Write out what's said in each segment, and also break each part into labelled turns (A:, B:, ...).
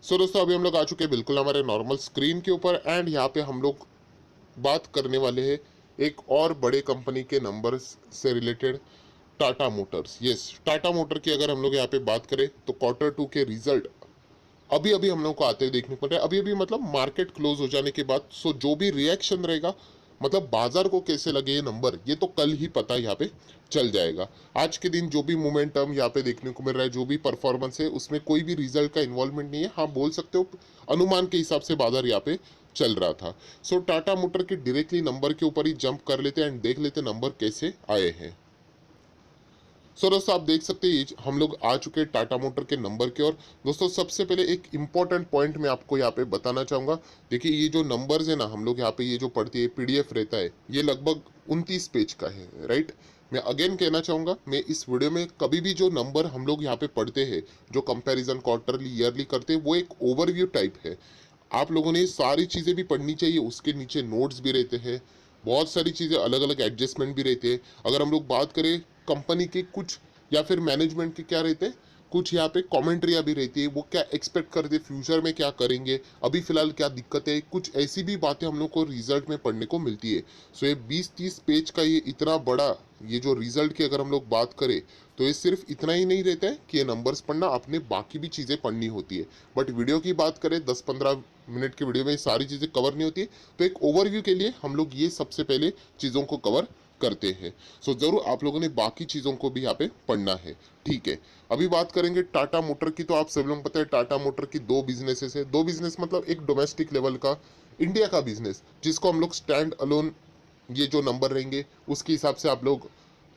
A: सो दोस्तों अभी हम लोग आ चुके हैं बिल्कुल हमारे नॉर्मल स्क्रीन के ऊपर एंड यहाँ पे हम लोग बात करने वाले हैं एक और बड़े कंपनी के नंबर्स से related, Tata Motors. Yes, Tata motor की अगर हम लोग यहाँ पे बात करें तो क्वार्टर टू के रिजल्ट अभी अभी हम लोग को आते हुए देखने को मिल रहा है। अभी अभी मतलब मार्केट क्लोज हो जाने के बाद सो जो भी रिएक्शन रहेगा, मतलब बाजार को कैसे लगे ये नंबर, ये तो कल ही पता यहाँ पे चल जाएगा। आज के दिन जो भी मोमेंटम यहाँ पे देखने को मिल रहा है, जो भी परफॉर्मेंस है, उसमें कोई भी रिजल्ट का इन्वॉल्वमेंट नहीं है। हाँ, बोल सकते हो अनुमान के हिसाब से बाजार यहाँ पे चल रहा था। सो टाटा मोटर के डायरेक्टली नंबर के ऊपर ही जंप कर लेते हैं एंड देख लेते नंबर कैसे आए हैं। सो दोस्तों आप देख सकते हैं हम लोग आ चुके हैं टाटा मोटर के नंबर के। और दोस्तों सबसे पहले एक इंपॉर्टेंट पॉइंट मैं आपको यहाँ पे बताना चाहूँगा। देखिए ये जो नंबर्स है ना, हम लोग यहाँ पे ये जो पढ़ते हैं पीडीएफ रहता है, ये लगभग 29 पेज का है, राइट। मैं अगेन कहना चाहूँगा, मैं इस वीडियो में कभी भी जो नंबर हम लोग यहाँ पे पढ़ते हैं, जो कंपेरिजन क्वार्टरली ईयरली करते हैं, वो एक ओवरव्यू टाइप है। आप लोगों ने सारी चीज़ें भी पढ़नी चाहिए, उसके नीचे नोट्स भी रहते हैं, बहुत सारी चीज़ें अलग अलग एडजस्टमेंट भी रहते हैं। अगर हम लोग बात करें कंपनी के कुछ या फिर मैनेजमेंट के क्या रहते हैं, कुछ यहाँ पे कमेंट्रियाँ भी रहती है, वो क्या एक्सपेक्ट करते फ्यूचर में क्या करेंगे, अभी फिलहाल क्या दिक्कत है, कुछ ऐसी भी बातें हम लोग को रिजल्ट में पढ़ने को मिलती है। सो ये 20-30 पेज का ये इतना बड़ा ये जो रिजल्ट की अगर हम लोग बात करें, तो ये सिर्फ इतना ही नहीं रहता है कि ये नंबर्स पढ़ना, अपने बाकी भी चीज़ें पढ़नी होती है। बट वीडियो की बात करें 10-15 मिनट की वीडियो में ये सारी चीज़ें कवर नहीं होती, तो एक ओवरव्यू के लिए हम लोग ये सबसे पहले चीज़ों को कवर करते हैं। सो जरूर आप लोगों ने बाकी चीज़ों को भी यहाँ पे पढ़ना है, ठीक है। अभी बात करेंगे टाटा मोटर की, तो आप सब लोग पता है टाटा मोटर की दो बिजनेसेस है। दो बिजनेस मतलब एक डोमेस्टिक लेवल का इंडिया का बिजनेस, जिसको हम लोग स्टैंड अलोन ये जो नंबर रहेंगे उसके हिसाब से आप लोग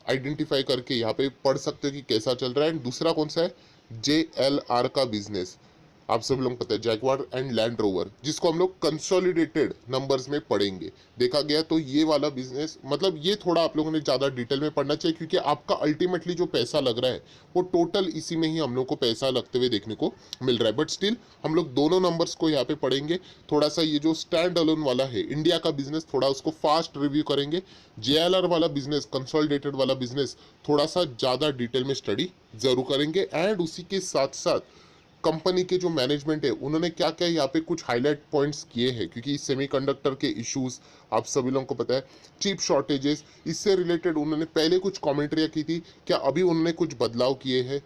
A: आइडेंटिफाई करके यहाँ पे पढ़ सकते हो कि कैसा चल रहा है। एंड दूसरा कौन सा है, JLR का बिजनेस, आप सब लोग पता है जैगवार एंड लैंड रोवर, जिसको हम लोग कंसोलिडेटेड नंबर्स में पढ़ेंगे। देखा गया तो ये वाला बिजनेस मतलब ये थोड़ा आप लोगों ने ज़्यादा डिटेल में पढ़ना चाहिए, क्योंकि आपका अल्टीमेटली जो पैसा लग रहा है वो टोटल इसी में ही हम लोग को पैसा लगते हुए देखने को मिल रहा है। बट स्टिल हम लोग दोनों नंबर्स को यहाँ पे पढ़ेंगे। थोड़ा सा ये जो स्टैंड अलोन वाला है इंडिया का बिजनेस, थोड़ा उसको फास्ट रिव्यू करेंगे। JLR वाला बिजनेस, कंसोलिडेटेड वाला बिजनेस, थोड़ा सा ज़्यादा डिटेल में स्टडी जरूर करेंगे। एंड उसी के साथ साथ कंपनी के जो मैनेजमेंट है उन्होंने क्या क्या यहाँ पे कुछ हाईलाइट पॉइंट्स किए हैं, क्योंकि सेमीकंडक्टर के इश्यूज आप सभी लोगों को पता है, चिप शॉर्टेजेस, इससे रिलेटेड उन्होंने पहले कुछ कमेंट्रियाँ की थी, क्या अभी उन्होंने कुछ बदलाव किए हैं,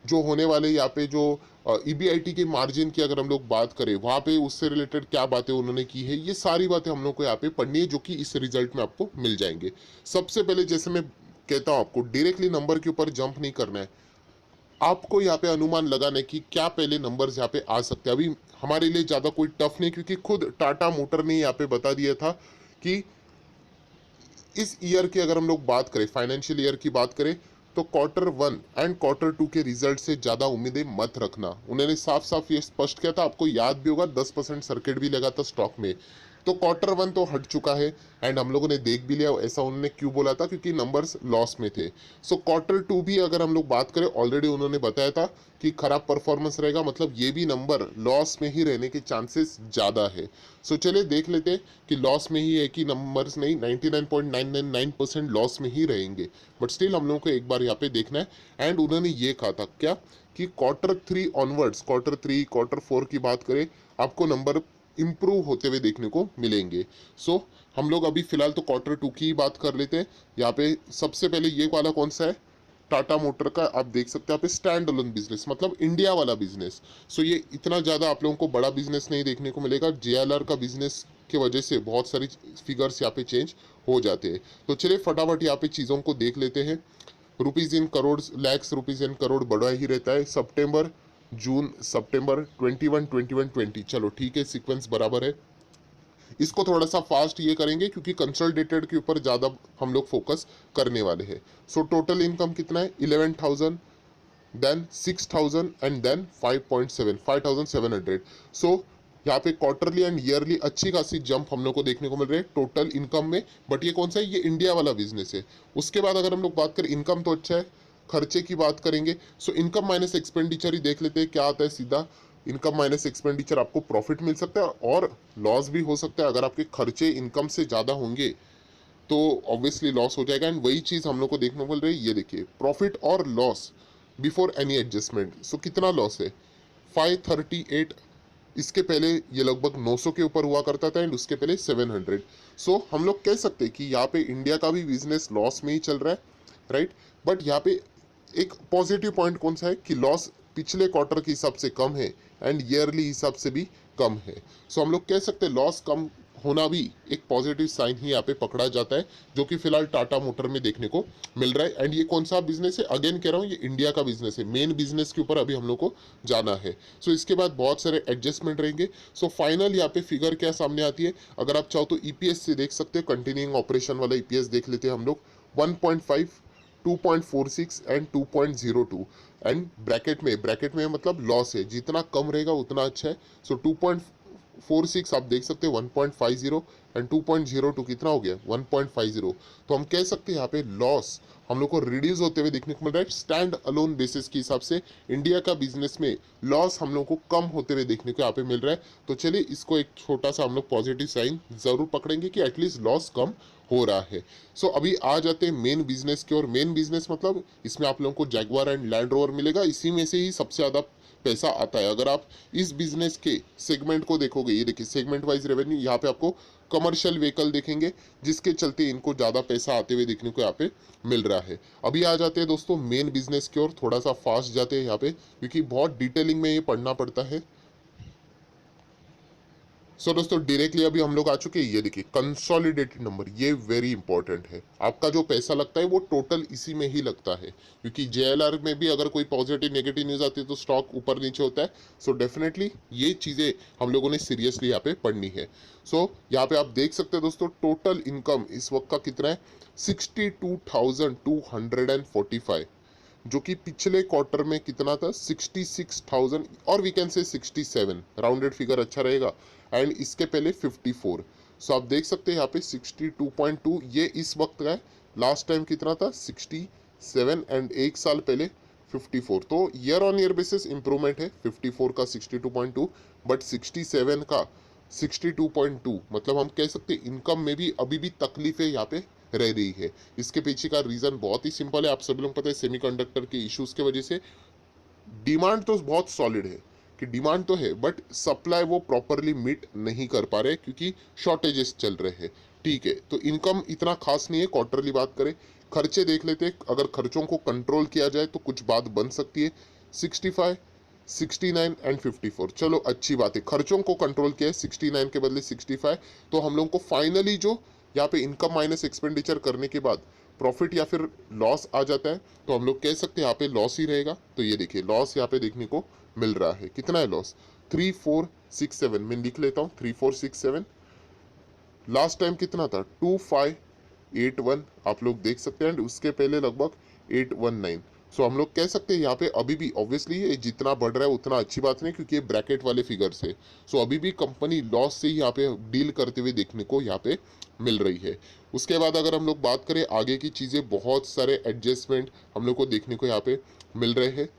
A: जो होने वाले यहाँ पे जो EBIT के मार्जिन की अगर हम लोग बात करें, वहाँ पे उससे रिलेटेड क्या बातें उन्होंने की है, ये सारी बातें हम लोग को यहाँ पे पढ़नी है, जो कि इस रिजल्ट में आपको मिल जाएंगे। सबसे पहले जैसे मैं कहता हूँ आपको डायरेक्टली नंबर के ऊपर जंप नहीं करना है, आपको यहाँ पे अनुमान लगाना है कि क्या पहले नंबर्स यहाँ पे आ सकते हैं। अभी हमारे लिए ज़्यादा कोई टफ नहीं, क्योंकि खुद टाटा मोटर ने यहाँ पे बता दिया था कि इस ईयर की अगर हम लोग बात करें, फाइनेंशियल ईयर की बात करें, तो quarter one and quarter two के रिजल्ट से ज़्यादा उम्मीदें मत रखना। उन्होंने साफ साफ ये स्पष्ट किया था, आपको याद भी होगा 10% सर्किट भी लगा था स्टॉक में। तो क्वार्टर वन तो हट चुका है एंड हम लोगों ने देख भी लिया ऐसा उन्होंने क्यों बोला था, क्योंकि नंबर्स लॉस में थे। सो क्वार्टर टू भी अगर हम लोग बात करें, ऑलरेडी उन्होंने बताया था कि खराब परफॉर्मेंस रहेगा, मतलब ये भी नंबर लॉस में ही रहने के चांसेस ज़्यादा है। सो चलिए देख लेते हैं कि लॉस में ही है कि नंबर्स नहीं, 99.999% लॉस में ही रहेंगे। बट स्टिल हम लोगों को एक बार यहाँ पे देखना है। एंड उन्होंने ये कहा था क्या कि quarter three onwards, quarter three quarter four की बात करें, आपको नंबर इम्प्रूव होते हुए देखने को मिलेंगे। सो हम लोग अभी फिलहाल तो क्वार्टर टू की ही बात कर लेते हैं। यहाँ पे सबसे पहले ये वाला कौन सा है, टाटा मोटर का, आप देख सकते हैं यहाँ पे स्टैंड अलोन बिजनेस, मतलब इंडिया वाला बिजनेस। सो ये इतना ज़्यादा आप लोगों को बड़ा बिजनेस नहीं देखने को मिलेगा। JLR का बिजनेस की वजह से बहुत सारी फिगर्स यहाँ पे चेंज हो जाते हैं। तो चलिए फटाफट यहाँ पे चीज़ों को देख लेते हैं। Rupees in crore, lakhs rupees in crore बढ़ा ही रहता है। सितंबर जून सितंबर 21 21 20, चलो ठीक है, सीक्वेंस बराबर है। इसको थोड़ा सा फास्ट ये करेंगे क्योंकि कंसोलिडेटेड के ऊपर ज़्यादा हम लोग फोकस करने वाले हैं। सो टोटल इनकम कितना है, 11,000, देन 6,000 एंड देन 5.7 5,700। सो यहाँ पे क्वार्टरली एंड ईयरली अच्छी खासी जंप हम लोग को देखने को मिल रही है टोटल इनकम में। बट ये कौन सा है, ये इंडिया वाला बिजनेस है। उसके बाद अगर हम लोग बात करें, इनकम तो अच्छा है, खर्चे की बात करेंगे। सो इनकम माइनस एक्सपेंडिचर ही देख लेते हैं क्या आता है। सीधा इनकम माइनस एक्सपेंडिचर, आपको प्रॉफिट मिल सकता है और लॉस भी हो सकता है। अगर आपके खर्चे इनकम से ज़्यादा होंगे तो ऑब्वियसली लॉस हो जाएगा। एंड वही चीज़ हम लोग को देखने को मिल रही है, ये देखिए प्रॉफिट और लॉस बिफोर एनी एडजस्टमेंट। सो कितना लॉस है, 538 इसके पहले ये लगभग 900 के ऊपर हुआ करता था एंड उसके पहले 700। सो हम लोग कह सकते हैं कि यहाँ पे इंडिया का भी बिजनेस लॉस में ही चल रहा है, राइट। बट यहाँ पे एक पॉजिटिव पॉइंट कौन सा है कि लॉस पिछले क्वार्टर के हिसाब से कम है एंड ईयरली हिसाब से भी कम है। सो हम लोग कह सकते हैं लॉस कम होना भी एक पॉजिटिव साइन ही यहाँ पे पकड़ा जाता है, जो कि फिलहाल टाटा मोटर में देखने को मिल रहा है। एंड ये कौन सा बिजनेस है, अगेन कह रहा हूँ, ये इंडिया का बिजनेस है, मेन बिजनेस के ऊपर अभी हम लोग को जाना है। सो इसके बाद बहुत सारे एडजस्टमेंट रहेंगे। सो फाइनल यहाँ पे फिगर क्या सामने आती है, अगर आप चाहो तो ईपीएस से देख सकते हो, कंटिन्यूइंग ऑपरेशन वाला ईपीएस देख लेते हैं हम लोग, 1.5, 2.46 एंड 2.02। एंड ब्रैकेट में मतलब लॉस है, जितना कम रहेगा उतना अच्छा है। सो 2.46 आप देख सकते हैं 1.50 एंड 2.02 कितना हो गया 1.50। तो हम कह सकते हैं यहाँ पे लॉस हम लोग को रिड्यूस होते हुए देखने को मिल रहा है। स्टैंड अलोन बेसिस के हिसाब से इंडिया का बिजनेस में लॉस हम लोग को कम होते हुए देखने को यहाँ पे मिल रहा है। तो चलिए इसको एक छोटा सा हम लोग पॉजिटिव साइन जरूर पकड़ेंगे कि एटलीस्ट लॉस कम हो रहा है। सो अभी आ जाते हैं मेन बिजनेस की ओर। मेन बिजनेस मतलब इसमें आप लोगों को जैगवार एंड लैंड रोवर मिलेगा, इसी में से ही सबसे ज़्यादा पैसा आता है। अगर आप इस बिजनेस के सेगमेंट को देखोगे, ये देखिए सेगमेंट वाइज रेवेन्यू, यहाँ पे आपको कमर्शियल व्हीकल देखेंगे, जिसके चलते इनको ज़्यादा पैसा आते हुए देखने को यहाँ पे मिल रहा है। अभी आ जाते हैं दोस्तों मेन बिजनेस की ओर, थोड़ा सा फास्ट जाते हैं यहाँ पे क्योंकि बहुत डिटेलिंग में ये पढ़ना पड़ता है। सो दोस्तों डायरेक्टली अभी हम लोग आ चुके हैं, ये देखिए कंसोलिडेटेड नंबर, ये वेरी इंपॉर्टेंट है। आपका जो पैसा लगता है वो टोटल इसी में ही लगता है, क्योंकि जेएलआर में भी अगर कोई पॉजिटिव नेगेटिव न्यूज आती है तो स्टॉक ऊपर नीचे होता है। सो डेफिनेटली ये चीज़ें हम लोगों ने सीरियसली यहाँ पे पढ़नी है। सो यहाँ पे आप देख सकते हैं दोस्तों टोटल इनकम इस वक्त का कितना है, 62,245, जो कि पिछले क्वार्टर में कितना था 66,000 और we can say 67, rounded figure अच्छा रहेगा। एंड इसके पहले 54। सो आप देख सकते हैं यहाँ पे 62.2 ये इस वक्त का है, लास्ट टाइम कितना था 67 एंड एक साल पहले 54। तो year on year basis improvement है, 54 का 62.2 बट 67 का 62.2, मतलब हम कह सकते हैं इनकम में भी अभी भी तकलीफें यहाँ पे रह रही है। इसके पीछे का रीज़न बहुत ही सिंपल है, आप सभी लोग पता है सेमीकंडक्टर के इश्यूज के वजह से डिमांड तो बहुत सॉलिड है कि डिमांड तो है बट सप्लाई वो प्रॉपरली मीट नहीं कर पा रहे क्योंकि शॉर्टेजेस चल रहे हैं। ठीक है, तो इनकम इतना खास नहीं है। क्वार्टरली बात करें, खर्चे देख लेते हैं, अगर खर्चों को कंट्रोल किया जाए तो कुछ बात बन सकती है। 65, 69 एंड 54, चलो अच्छी बात है, खर्चों को कंट्रोल किया है 69 के बदले 65। तो हम लोगों को फाइनली जो यहाँ पे इनकम माइनस एक्सपेंडिचर करने के बाद प्रॉफिट या फिर लॉस आ जाता है, तो हम लोग कह सकते हैं यहाँ पे लॉस ही रहेगा। तो ये देखिए लॉस यहाँ पे देखने को मिल रहा है, कितना है लॉस 3467, मैं लिख लेता हूँ 3467। लास्ट टाइम कितना था 2581, आप लोग देख सकते हैं, एंड उसके पहले लगभग 819। सो हम लोग कह सकते हैं यहाँ पे अभी भी ऑब्वियसली ये जितना बढ़ रहा है उतना अच्छी बात नहीं, क्योंकि ये ब्रैकेट वाले फिगर्स है। सो अभी भी कंपनी लॉस से ही यहाँ पे डील करते हुए देखने को यहाँ पे मिल रही है। उसके बाद अगर हम लोग बात करें आगे की चीज़ें, बहुत सारे एडजस्टमेंट हम लोग को देखने को यहाँ पे मिल रहे हैं।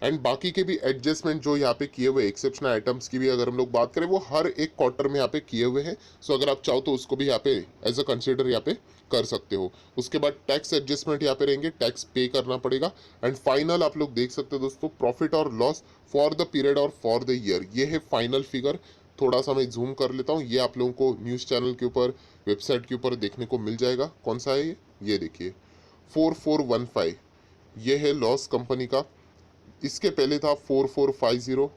A: एंड बाकी के भी एडजस्टमेंट जो यहाँ पे किए हुए एक्सेप्शनल आइटम्स की भी अगर हम लोग बात करें, वो हर एक क्वार्टर में यहाँ पे किए हुए हैं। सो अगर आप चाहो तो उसको भी यहाँ पे एज अ कंसिडर यहाँ पे कर सकते हो। उसके बाद टैक्स एडजस्टमेंट यहाँ पे रहेंगे, टैक्स पे करना पड़ेगा। एंड फाइनल आप लोग देख सकते हो दोस्तों प्रॉफिट और लॉस फॉर द पीरियड और फॉर द ईयर, ये है फाइनल फिगर। थोड़ा सा मैं जूम कर लेता हूँ, ये आप लोगों को न्यूज़ चैनल के ऊपर, वेबसाइट के ऊपर देखने को मिल जाएगा। कौन सा है ये देखिए 4415, ये है लॉस कंपनी का। इसके पहले था 4450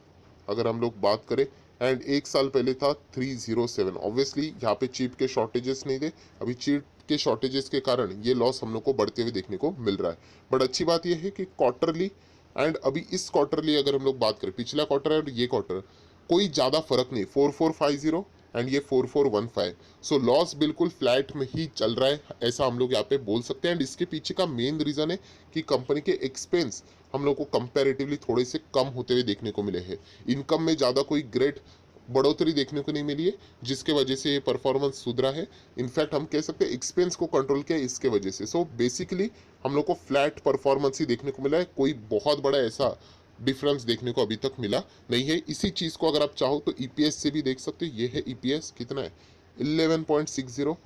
A: अगर हम लोग बात करें, एंड एक साल पहले था 307। ऑब्वियसली यहाँ पे चिप के शॉर्टेजेस नहीं थे, अभी चिप के शॉर्टेजेस के कारण ये लॉस हम लोग को बढ़ते हुए देखने को मिल रहा है। बट अच्छी बात यह है कि क्वार्टरली एंड अभी इस क्वार्टरली अगर हम लोग बात करें, पिछला क्वार्टर और ये क्वार्टर कोई ज़्यादा फर्क नहीं, 4450 एंड ये 4415। सो लॉस बिल्कुल फ्लैट में ही चल रहा है, ऐसा हम लोग यहाँ पे बोल सकते हैं। एंड इसके पीछे का मेन रीज़न है कि कंपनी के एक्सपेंस हम लोग को कंपैरेटिवली थोड़े से कम होते हुए देखने को मिले हैं। इनकम में ज़्यादा कोई ग्रेट बढ़ोतरी देखने को नहीं मिली है, जिसके वजह से ये परफॉर्मेंस सुधरा है। इनफैक्ट हम कह सकते हैं एक्सपेंस को कंट्रोल किया है इसके वजह से। सो बेसिकली हम लोग को फ्लैट परफॉर्मेंस ही देखने को मिला है, कोई बहुत बड़ा ऐसा डिफरेंस देखने को अभी तक मिला नहीं है। इसी चीज़ को अगर आप चाहो तो ईपीएस से भी देख सकते हो, ये है ईपीएस कितना है 11.60,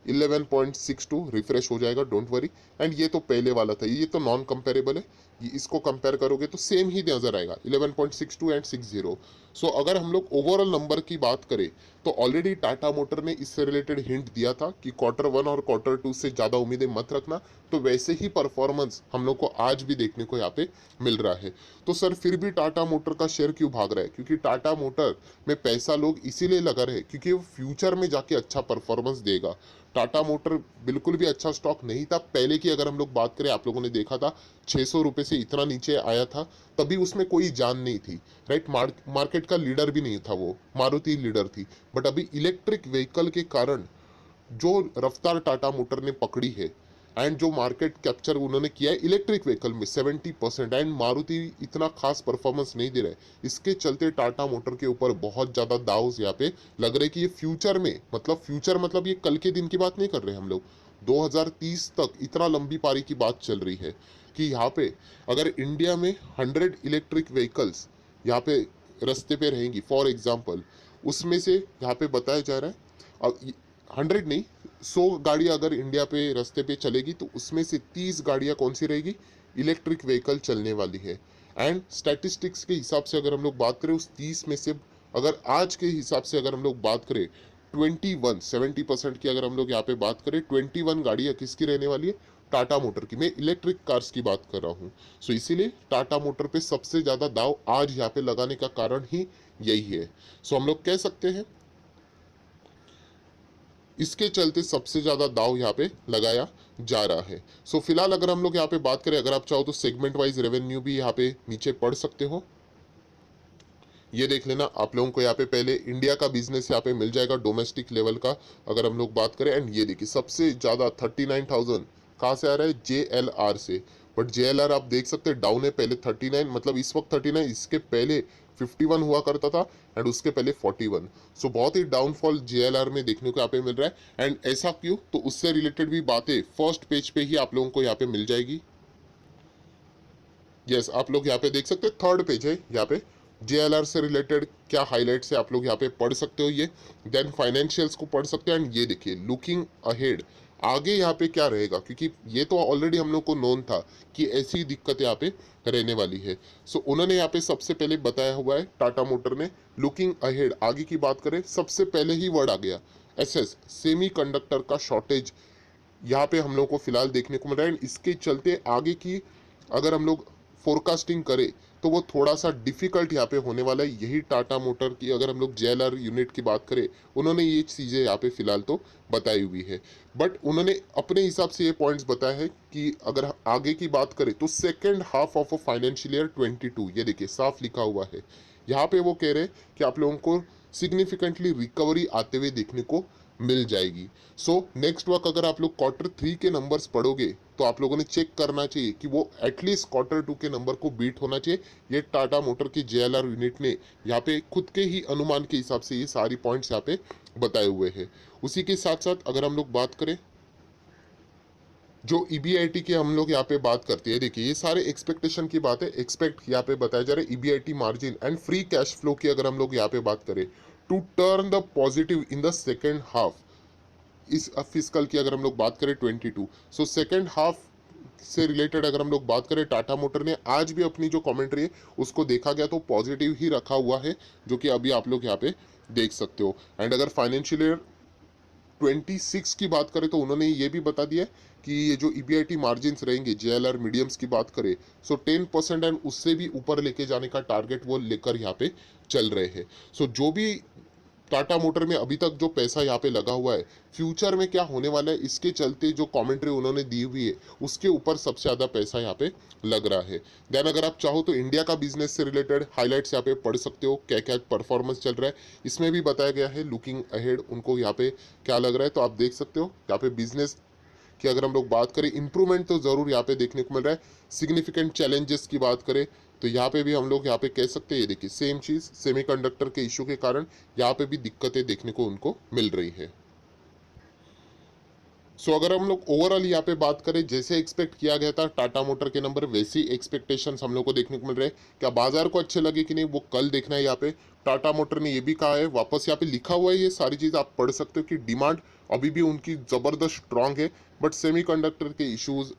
A: 11.62, रिफ्रेश हो जाएगा, डोंट वरी। एंड ये तो पहले वाला था, ये तो नॉन कंपेरेबल है, इसको कंपेयर करोगे तो सेम ही नजर आएगा, 11.62 एंड 60। सो अगर हम लोग ओवरऑल नंबर की बात करें तो ऑलरेडी टाटा मोटर ने इससे रिलेटेड हिंट दिया था कि Q1 और Q2 से ज़्यादा उम्मीदें मत रखना, तो वैसे ही परफॉर्मेंस हम लोग को आज भी देखने को यहाँ पे मिल रहा है। तो सर फिर भी टाटा मोटर का शेयर क्यों भाग रहा है? क्योंकि टाटा मोटर में पैसा लोग इसीलिए लगा रहे क्योंकि वो फ्यूचर में जाके अच्छा परफॉर्मेंस देगा। टाटा मोटर बिल्कुल भी अच्छा स्टॉक नहीं था पहले की, अगर हम लोग बात करें, आप लोगों ने देखा था 600 रुपये से इतना नीचे आया था, तभी उसमें कोई जान नहीं थी, राइट। मार्केट का लीडर भी नहीं था, वो मारुति लीडर थी। बट अभी इलेक्ट्रिक व्हीकल के कारण जो रफ्तार टाटा मोटर ने पकड़ी है एंड जो मार्केट कैप्चर उन्होंने किया है इलेक्ट्रिक व्हीकल में 70%, एंड मारुति इतना खास परफॉर्मेंस नहीं दे रहा है, इसके चलते टाटा मोटर के ऊपर बहुत ज़्यादा दाव यहाँ पे लग रहे कि ये फ्यूचर में, फ्यूचर मतलब ये कल के दिन की बात नहीं कर रहे हम लोग, 2030 तक इतना लंबी पारी की बात चल रही है कि यहाँ पे अगर इंडिया में 100 इलेक्ट्रिक व्हीकल्स यहाँ पे रास्ते पे रहेंगी फॉर एग्जाम्पल, उसमें से यहाँ पे बताया जा रहा है अब 100 नहीं, 100 गाड़ियाँ अगर इंडिया पे रास्ते पे चलेगी तो उसमें से 30 गाड़ियाँ कौन सी रहेगी? इलेक्ट्रिक व्हीकल चलने वाली है। एंड स्टैटिस्टिक्स के हिसाब से अगर हम लोग बात करें उस 30 में से, अगर आज के हिसाब से अगर हम लोग बात करें 70% की अगर हम लोग यहाँ पे बात करें, 21 गाड़ियाँ किसकी रहने वाली है? टाटा मोटर की। मैं इलेक्ट्रिक कार्स की बात कर रहा हूँ। सो इसीलिए टाटा मोटर पे सबसे ज़्यादा दाव आज यहाँ पे लगाने का कारण ही यही है। सो हम लोग कह सकते हैं इसके चलते सबसे ज्यादा दाव यहाँ पे लगाया जा रहा है। सो फिलहाल अगर हम लोग यहाँ पे बात करें, अगर आप चाहो तो सेगमेंट वाइज रेवेन्यू भी यहाँ पे नीचे पढ़ सकते हो, ये देख लेना। आप लोगों को यहाँ पे पहले इंडिया का बिजनेस यहाँ पे मिल जाएगा डोमेस्टिक लेवल का अगर हम लोग बात करें। एंड ये देखिए सबसे ज्यादा 39,000 कहाँ से आ रहा है? JLR से। बट JLR आप देख सकते हैं डाउन है, पहले 39, मतलब इस वक्त 39, इसके पहले 51 हुआ करता था एंड उसके पहले 41। सो बहुत ही डाउनफॉल JLR में देखने को यहाँ पे मिल रहा है। एंड ऐसा क्यों? तो उससे रिलेटेड भी बातें फर्स्ट पेज पे ही आप लोगों को यहाँ पे मिल जाएगी। यस, आप लोग यहाँ पे देख सकते हैं, थर्ड पेज है यहाँ पे, JLR से रिलेटेड क्या हाइलाइट्स है आप लोग यहाँ पे पढ़ सकते हो ये। देन फाइनेंशियल्स को पढ़ सकते हैं। एंड ये देखिए लुकिंग अहेड, आगे यहाँ पे क्या रहेगा, क्योंकि ये तो ऑलरेडी हम लोग को नोन था कि ऐसी दिक्कत यहाँ पे रहने वाली है। सो उन्होंने यहाँ पे सबसे पहले बताया हुआ है टाटा मोटर ने, लुकिंग अहेड, आगे की बात करें सबसे पहले ही वर्ड आ गया SS, सेमी कंडक्टर का शॉर्टेज यहाँ पे हम लोग को फिलहाल देखने को मिल रहा है। इसके चलते आगे की अगर हम लोग फोरकास्टिंग करें तो वो थोड़ा सा डिफिकल्ट यहाँ पे होने वाला है। यही टाटा मोटर की अगर हम लोग JLR यूनिट की बात करें, उन्होंने ये चीज़ें यहाँ पे फिलहाल तो बताई हुई है। बट उन्होंने अपने हिसाब से ये पॉइंट्स बताया है कि अगर आगे की बात करें तो second half of financial year 22, ये देखिए साफ लिखा हुआ है यहाँ पे, वो कह रहे हैं कि आप लोगों को सिग्निफिकेंटली रिकवरी आते हुए देखने को मिल जाएगी। सो नेक्स्ट वर्क अगर आप लोग Q3 के नंबर्स पढ़ोगे तो आप लोगों ने चेक करना चाहिए कि वो एटलीस्ट Q2 के नंबर को बीट होना चाहिए। ये टाटा मोटर की JLR यूनिट ने यहाँ पे खुद के ही अनुमान के हिसाब से ये सारी पॉइंट्स यहाँ पे बताए हुए हैं। उसी के साथ साथ अगर हम लोग बात करें जो EBIT की हम लोग यहाँ पे बात करते हैं, देखिए ये सारे एक्सपेक्टेशन की बात है, एक्सपेक्ट यहाँ पे बताया जा रहा है EBIT margin and free cash flow की अगर हम लोग यहाँ पे बात करें to turn the positive in the second half, इस फिस्कल की अगर हम लोग बात करें 22। सो सेकेंड हाफ से रिलेटेड अगर हम लोग बात करें, टाटा मोटर ने आज भी अपनी जो कमेंट्री है उसको देखा गया तो पॉजिटिव ही रखा हुआ है, जो कि अभी आप लोग यहाँ पे देख सकते हो। एंड अगर फाइनेंशियल ईयर 26 की बात करें तो उन्होंने ये भी बता दिया है कि ये जो EBIT मार्जिन्स रहेंगे JLR मीडियम्स की बात करें, सो 10% एंड उससे भी ऊपर लेके जाने का टारगेट वो लेकर यहाँ पे चल रहे हैं। सो जो भी टाटा मोटर में अभी तक जो पैसा यहाँ पे लगा हुआ है, फ्यूचर में क्या होने वाला है इसके चलते जो कमेंट्री उन्होंने दी हुई है उसके ऊपर सबसे ज़्यादा पैसा यहाँ पे लग रहा है। देन अगर आप चाहो तो इंडिया का बिजनेस से रिलेटेड हाइलाइट्स यहाँ पे पढ़ सकते हो, क्या क्या परफॉर्मेंस चल रहा है, इसमें भी बताया गया है लुकिंग अहेड उनको यहाँ पे क्या लग रहा है, तो आप देख सकते हो यहाँ पे बिजनेस कि अगर हम लोग बात करें इंप्रूवमेंट तो ज़रूर यहाँ पे देखने को मिल रहा है। सिग्निफिकेंट चैलेंजेस की बात करें तो यहाँ पे भी हम लोग यहाँ पे कह सकते हैं, ये देखिए सेम चीज़, सेमीकंडक्टर के इशू के कारण यहाँ पे भी दिक्कतें देखने को उनको मिल रही है। सो अगर हम लोग ओवरऑल यहाँ पे बात करें, जैसे एक्सपेक्ट किया गया था टाटा मोटर के नंबर, वैसी एक्सपेक्टेशंस हम लोग को देखने को मिल रहे हैं। क्या बाजार को अच्छे लगे कि नहीं वो कल देखना है। यहाँ पे टाटा मोटर ने ये भी कहा है, वापस यहाँ पे लिखा हुआ है, ये सारी चीज़ आप पढ़ सकते हो कि डिमांड अभी भी उनकी ज़बरदस्त स्ट्रांग है, बट सेमीकंडक्टर के इश्यूज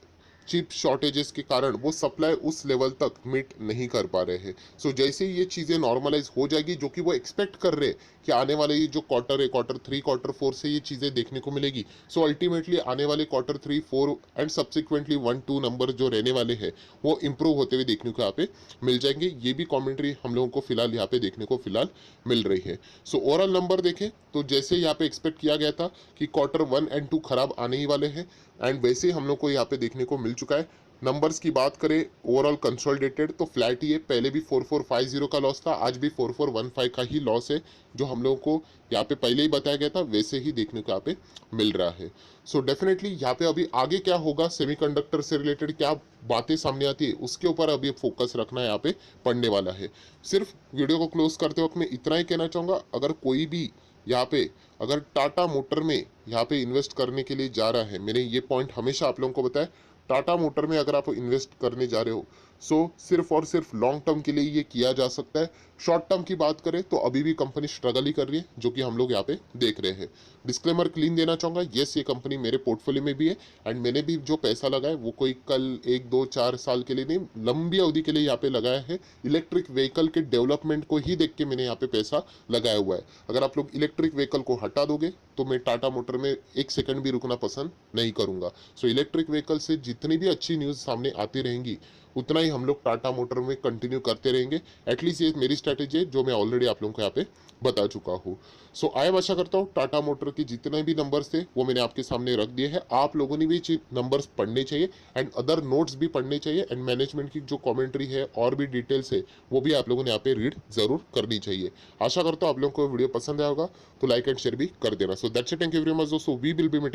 A: चिप शॉर्टेजेस के कारण वो सप्लाई उस लेवल तक मीट नहीं कर पा रहे हैं। सो जैसे ही ये चीज़ें नॉर्मलाइज हो जाएगी, जो कि वो एक्सपेक्ट कर रहे हैं कि आने वाले ये जो क्वार्टर है, क्वार्टर 3, क्वार्टर 4 से ये चीज़ें देखने को मिलेगी। सो अल्टीमेटली आने वाले क्वार्टर 3, 4 एंड सब्सिक्वेंटली 1, 2 नंबर जो रहने वाले हैं वो इंप्रूव होते हुए देखने को यहाँ पे मिल जाएंगे। ये भी कॉमेंट्री हम लोगों को फिलहाल यहाँ पे देखने को फिलहाल मिल रही है। सो ओवरऑल नंबर देखें तो जैसे यहाँ पे एक्सपेक्ट किया गया था कि क्वार्टर 1 एंड 2 खराब आने ही वाले हैं, एंड वैसे हम लोग को यहाँ पे देखने को मिल चुका है। नंबर्स की बात करें ओवरऑल कंसोलिडेटेड तो फ्लैट ही है। पहले भी 4450 का लॉस था, आज भी 4415 का ही लॉस है, जो हम लोगों को यहाँ पे पहले ही बताया गया था वैसे ही देखने को यहाँ पे मिल रहा है। सो डेफिनेटली यहाँ पे अभी आगे क्या होगा, सेमीकंडक्टर से रिलेटेड क्या बातें सामने आती है उसके ऊपर अभी फोकस रखना यहाँ पे पड़ने वाला है। सिर्फ वीडियो को क्लोज करते वक्त मैं इतना ही कहना चाहूँगा, अगर कोई भी यहाँ पे अगर टाटा मोटर में यहाँ पे इन्वेस्ट करने के लिए जा रहा है, मैंने ये पॉइंट हमेशा आप लोगों को बताया, टाटा मोटर में अगर आप इन्वेस्ट करने जा रहे हो सो सिर्फ और सिर्फ लॉन्ग टर्म के लिए ये किया जा सकता है। शॉर्ट टर्म की बात करें तो अभी भी कंपनी स्ट्रगल ही कर रही है, जो कि हम लोग यहाँ पे देख रहे हैं। डिस्क्लेमर क्लीन देना चाहूँगा, येस ये कंपनी मेरे पोर्टफोलियो में भी है, एंड मैंने भी जो पैसा लगाया वो कोई कल 1, 2, 4 साल के लिए नहीं, लंबी अवधि के लिए यहाँ पे लगाया है। इलेक्ट्रिक व्हीकल के डेवलपमेंट को ही देख के मैंने यहाँ पे पैसा लगाया हुआ है। अगर आप लोग इलेक्ट्रिक व्हीकल को हटा दोगे तो मैं टाटा मोटर में 1 सेकंड भी रुकना पसंद नहीं करूंगा। सो इलेक्ट्रिक व्हीकल से जितनी भी अच्छी न्यूज़ सामने आती रहेंगी उतना ही हम लोग टाटा मोटर में कंटिन्यू करते रहेंगे। एटलीस्ट ये मेरी स्ट्रैटेजी है जो मैं ऑलरेडी आप लोगों को यहाँ पे बता चुका हूँ। सो आई आशा करता हूँ टाटा मोटर की जितने भी नंबर्स थे वो मैंने आपके सामने रख दिए हैं। आप लोगों ने भी नंबर्स पढ़ने चाहिए एंड अदर नोट्स भी पढ़ने चाहिए, एंड मैनेजमेंट की जो कमेंट्री है और भी डिटेल्स है वो भी आप लोगों ने यहाँ पे रीड जरूर करनी चाहिए। आशा करता हूँ आप लोगों को वीडियो पसंद आया होगा, तो लाइक एंड शेयर भी कर देना। So that's it, thank you very much दोस्तों, वी विल बी मीटिंग